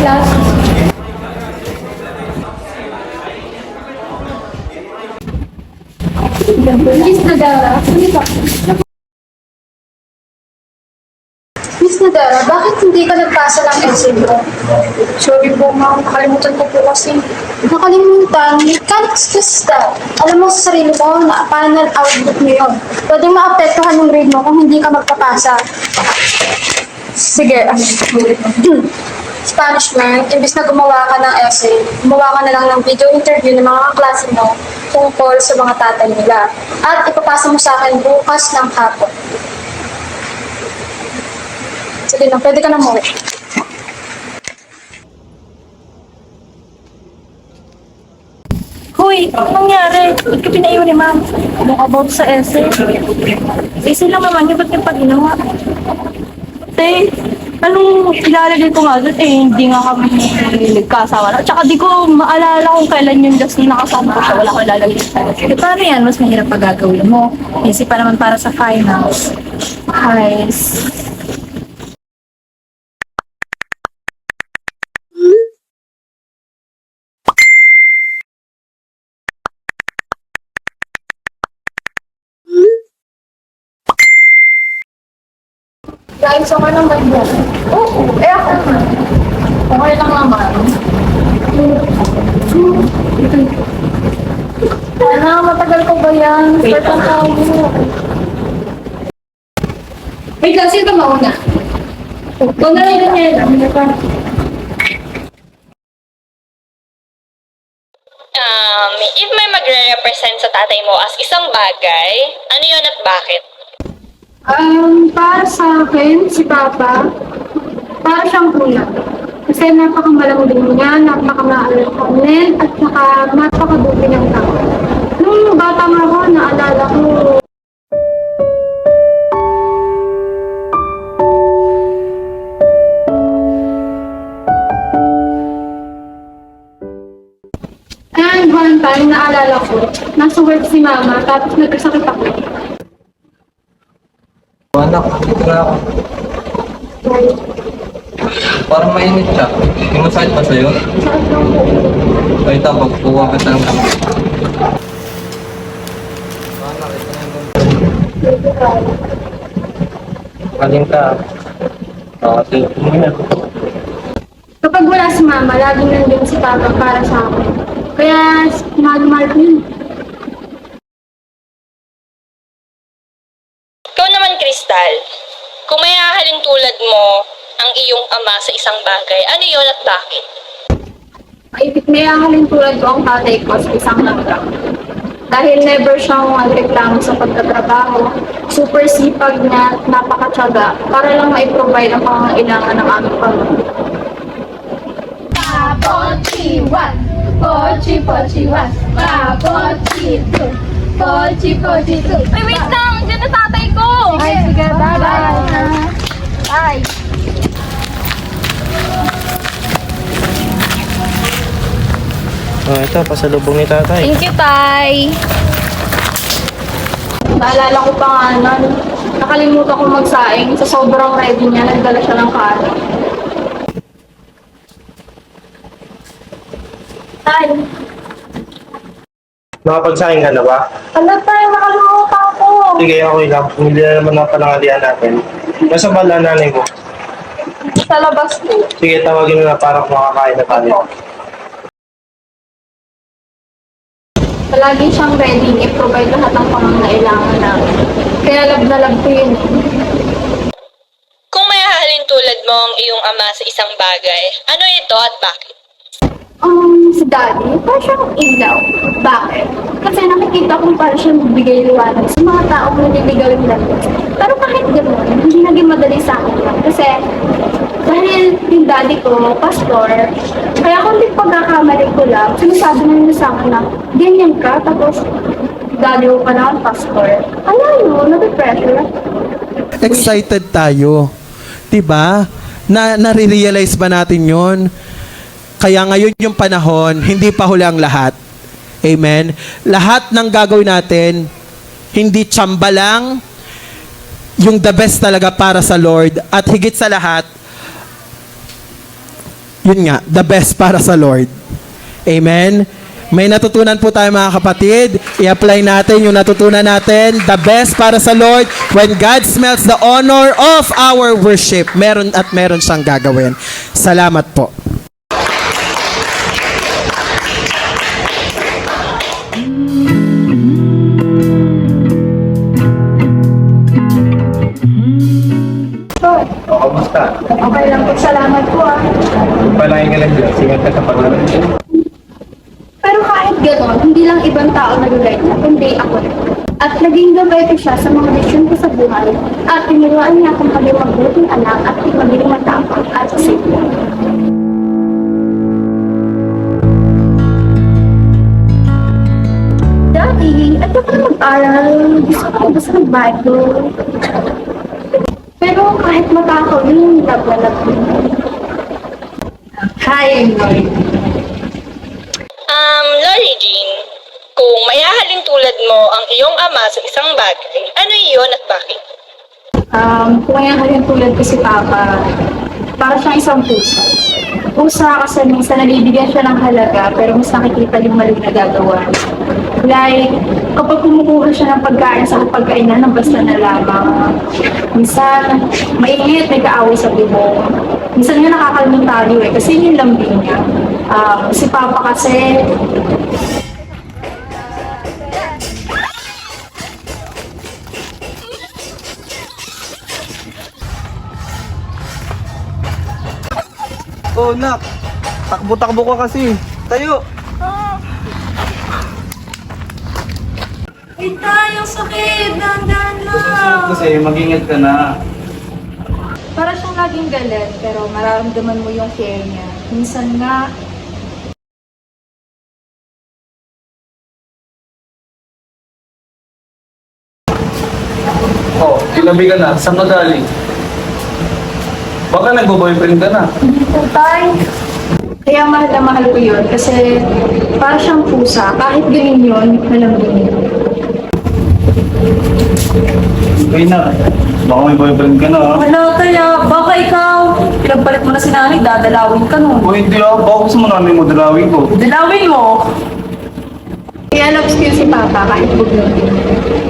class. Miss Nadara, Miss Nadara, bakit hindi ka nagpasa ng essay mo? Sorry po ma'am, nakalimutan ko po kasi. Nakalimutan, can't excuse that. Alam mo sa sarili mo na final output mo yun. Pwedeng maapektuhan yung grade mo kung hindi ka magpapasa. Sige, Spanish man, imbis na gumawa ka ng essay, gumawa ka na lang ng video interview ng mga klase mo tungkol sa mga tatay nila. At ipapasa mo sa akin bukas ng hapon. Sige na, pwede ka na umuwi. Hoy, anong nangyari? Ba't ka pinaiwan ni ma'am? Anong about sa essay? Essay lang naman yun, ba't yung pag-ginawa? Te, anong ilalagay ko nga doon? Hindi nga kami nagkasawa. At saka di ko maalala kung kailan yung just na nakasama ko siya. Wala ko ilalagay sa essay. Eh, paano yan? Mas mahirap pag gagawin mo. Isip pa naman para sa finals. Guys. Guys, okay naman yan. Oo, ako naman. Okay lang naman. Matagal ko ba yan? Wait lang tayo. Wait lang, sino ka mauna? Huwag na lang ganyan. If may magre-represent sa tatay mo as isang bagay, ano yun at bakit? Para sa akin, si Papa, para siyang kuya. Kasi napakamalambing niya, napakamaalala at saka napakabuti ng tao. Nung bata nga ako, naalala ko, and one time, naalala ko, nasa work si Mama, tapos nagkasakit ako. Anak, dito na ako. Parang mainit siya. Yung masakit pa sa'yo? Sakit lang po. Ay, tapos, kuha ka ng anak, ito na yung galing ka. Kasi, umiyak. Kapag wala si Mama, laging nandun si Papa para sa akin. Kaya, mahal-mahal ko yun. Ikaw naman, Crystal, kung may hahalin tulad mo ang iyong ama sa isang bagay, ano yun at bakit? May ahalin tulad ko ang tatay ko sa isang langga. Dahil never siyang nagreklamo sa pagtatrabaho, super sipag niya at napakatyaga para lang ma-provide ang pangangailangan ng aming pamilya. Pochi 1, Pochi Pochi 1, Pochi 2, Pochi Pochi 2. Ay, wait lang! Diyan na tatay ko! Ay, sige, bye-bye. Bye. Oh, ito, pasalubong ni tatay. Thank you, Tay! Naalala ko pa nga nun, nakalimutan ko magsaing. Sa sobrang ready niya, nagdala siya ng kanin. Tay, Nakapagsahin ka na ba? ano tayo, nakalimutan ko. Sige, okay lang. Pumili na naman ang panangalian natin. Nasa bala nanay mo. Sa labas ko. Sige, tawagin mo na para makakain na tayo. Palagi siyang ready i-provide lahat ng pangangailangan namin. Kaya love na love ko yun. Kung may hahalin tulad mo ang iyong ama sa isang bagay, ano ito at bakit? Si Daddy, parang siyang ilaw. Bakit? Kasi nakikita kong parang siyang bigay liwanag sa mga taong naniligaw yung lahat. Pero kahit gano'n, hindi naging madali sa akin lang. Kasi dahil yung daddy ko, pastor, kaya kung di pagkakamali ko lang, sinasabi na nila sa akin na ganyan ka, tapos daddy ko pa na pastor. Ano yun? Nabi-pressure. Excited tayo. 'Di ba? Nare-realize ba natin 'yon? Kaya ngayon yung panahon, hindi pa huli ang lahat. Amen? Lahat ng gagawin natin, hindi tsamba lang, yung the best talaga para sa Lord. At higit sa lahat, yun nga, the best para sa Lord. Amen? May natutunan po tayo mga kapatid. I-apply natin yung natutunan natin. The best para sa Lord. When God smells the honor of our worship, meron siyang gagawin. Salamat po. O, kamusta? Okay lang po, salamat po ah. Palagi ka lang dyan. Sigat ka sa paglalaro. Pero kahit gano'n, hindi lang ibang tao nag-like na, kundi ako rin. At naging gabay ko siya sa mga desisyon ko sa buhay at tinuruan niya akong maging mabuting anak at maging matapang at simple. Dati, at ako na mag-aral, gusto ko basta mag-Bible. Pero kahit matakaw, yun yung love na love ko. Hi, Lord. Lori Jean, kung maihahalin tulad mo ang iyong ama sa isang bagay, ano iyon at bakit? Kung mayahalin tulad ko si Papa, para siyang isang pusa. Pusa kasi minsan nalibigyan siya ng halaga pero mas nakikita yung mali na gagawa. Like, kapag kumukuha siya ng pagkain sa pagkainan ng basta na lamang, minsan mainit, may kaaway sa bibong. Minsan nga nakakalimutan eh, kasi yun yung lambing niya. Si Papa kasi, Oh, nak. Takbo-takbo ka kasi. Tayo. Ay, tayo, sakit. Dahan-dahan lang. Kasi mag-ingat ka na. para siyang laging galit pero mararamdaman mo yung care niya. Minsan nga, Oh, tinabi ka na. Saan ka galing? Baka nagbo-boyfriend ka na. hindi po tayo. Kaya mahal na mahal ko yun kasi para siyang pusa, kahit ganyan yun, malambing yun. Okay na. Baka may boyfriend ka na, ha? Wala kaya, baka ikaw, pinagpalit mo na si nanay, dadalawin ka nun. O hindi, ha? Baka gusto mo namin mo dalawin ko. Dalawin mo! Kaya loves ko yun si Papa kahit buglo.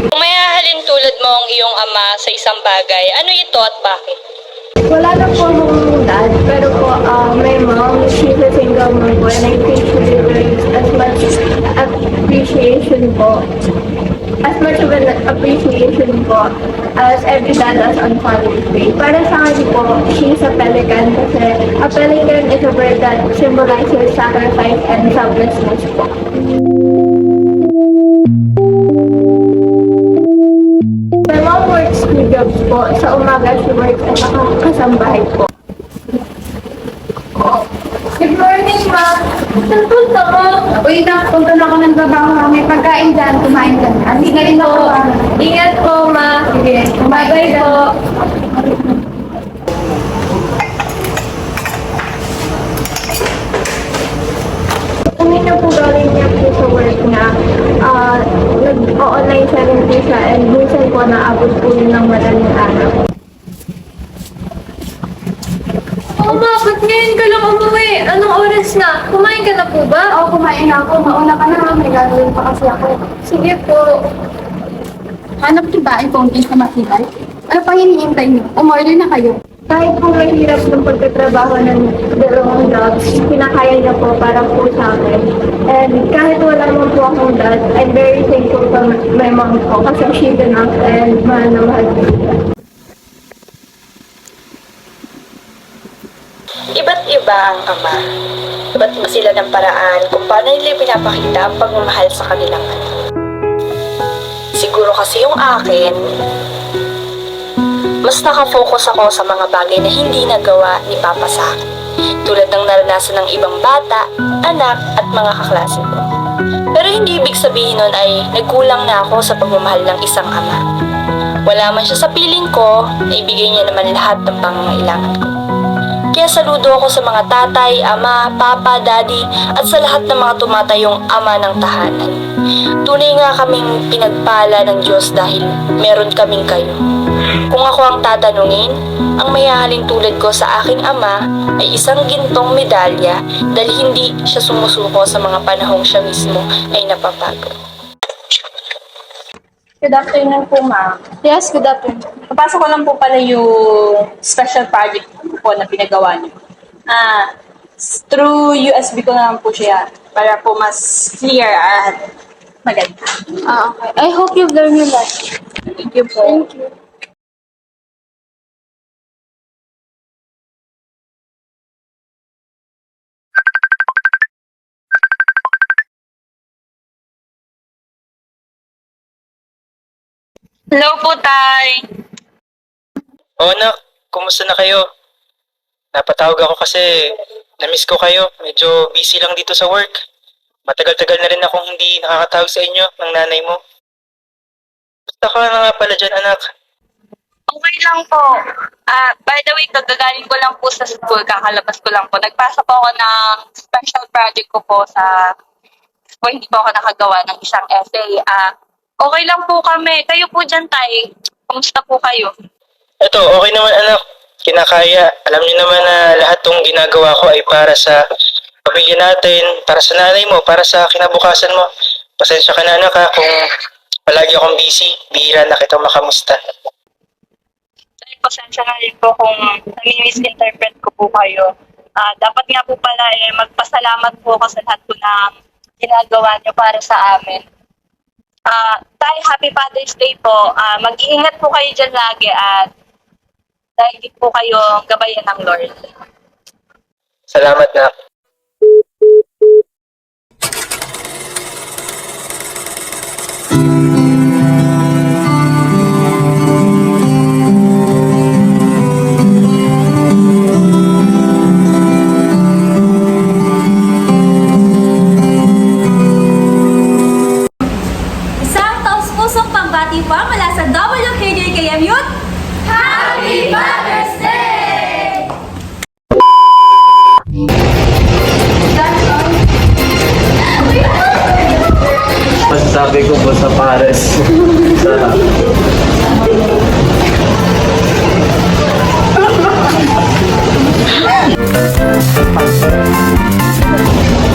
Kung mayahalin tulad mo ang iyong ama sa isang bagay, ano ito at bakit? Wala na po akong dad, pero po my mom, she's a single mom po and I think she deserves as much appreciation po. As much of an appreciation po as every dad does on Father's Day. Para sa akin po, she's a pelican kasi a pelican is a bird that symbolizes sacrifice and selflessness po. My mom works two jobs po. Sa umaga, she works at kasambahay po. Good morning, Ma. Saan punta mo? Uy, punta na ako ng trabaho. May pagkain dyan. Kumain ka na. Hindi na rin ako. Ingat po, Ma. Sige. Bye-bye po. Kanina po galing niya po sa work na nag-online selling po siya and minsan po naabot po yun ng madaling araw. Oo, ma, ba't ngayon ka lang umuwi? Anong oras na? Kumain ka na po ba? Oo, kumain na ako. Mauna ka na. May gagawin pa kasi ako. Sige po. Hanap niyo ba ang phone case na matibay? Ano pang hinihintay niyo? Umorder na kayo. Kahit po mahirap ng pagkatrabaho ng dalawang jobs, pinakaya niya po para po sa akin. And kahit wala mo po akong dad, I'm very thankful for my mom po kasi she's enough and mahal na mahal ko siya. Iba't iba ang ama. Iba't iba sila ng paraan kung paano nila pinapakita ang pagmamahal sa kanilang anak. Siguro kasi yung akin, mas nakafocus ako sa mga bagay na hindi nagawa ni Papa sa akin. Tulad ng naranasan ng ibang bata, anak, at mga kaklase ko. Pero hindi ibig sabihin nun ay nagkulang na ako sa pagmamahal ng isang ama. Wala man siya sa piling ko, naibigay niya naman lahat ng pangangailangan ko. Kaya saludo ako sa mga tatay, ama, papa, daddy, at sa lahat ng mga tumatayong ama ng tahanan. Tunay nga kaming pinagpala ng Diyos dahil meron kaming kayo. Kung ako ang tatanungin, ang mayahalin tulad ko sa aking ama ay isang gintong medalya dahil hindi siya sumusuko sa mga panahong siya mismo ay napapagod. Good afternoon po, ma'am. Yes, good afternoon. Papasok ko lang po pala yung special project po na pinagawa niyo. Through USB ko na lang po siya para po mas clear at maganda. Okay. I hope you've learned your lesson. Thank you po. Thank you. Hello po, Tay! O anak, kumusta na kayo? Napatawag ako kasi na-miss ko kayo. Medyo busy lang dito sa work. Matagal-tagal na rin akong hindi nakakatawag sa inyo ng nanay mo. Basta ka na nga pala dyan, anak. Okay lang po. By the way, kagagaling ko lang po sa school, kakalabas ko lang po. Nagpasa po ako ng special project ko po sa school. Hindi po ako nakagawa ng isang essay. Okay lang po kami. Kayo po dyan, Tay. Kumusta po kayo? Eto, okay naman anak. Kinakaya. Alam niyo naman na lahat tong ginagawa ko ay para sa pamilya natin, para sa nanay mo, para sa kinabukasan mo. Pasensya ka na anak ha, kung palagi akong busy, bihira na kitang makamusta. Tay, pasensya na rin po kung nami-misinterpret ko po kayo. Dapat nga po pala magpasalamat po ako sa lahat po ng ginagawa niyo para sa amin. Tay, Happy Father's Day po. Mag-iingat po kayo dyan lagi at dahil po kayo gabayan ng Lord. Salamat na. Isang taos-pusong pambati pa mula sa WKJKM Youth. Happy Father's Day! Masasabi ko po sa pares.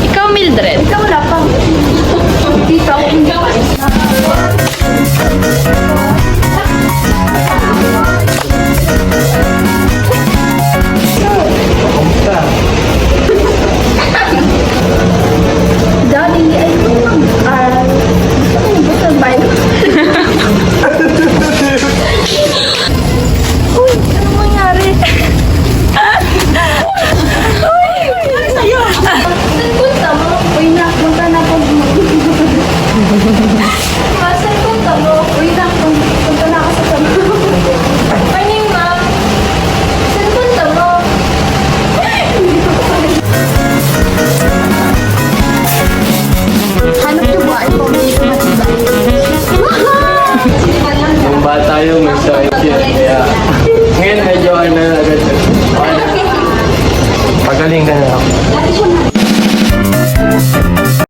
Ikaw, Mildred. Ikaw wala pang. Dito ako hindi Daddy, ay kung gusto ba yun? Uy, ano mangyari? Saan punta mo? Uy, punta na po. Saan punta mo? Uy, punta na ako sa sama. Morning, ma'am. Saan punta mo? Hanap yung ba? Ito, dito matibay. Nung bata yung may sakit yun. Kaya ngayon medyo ano agad. Magaling ka na ako. Dati siya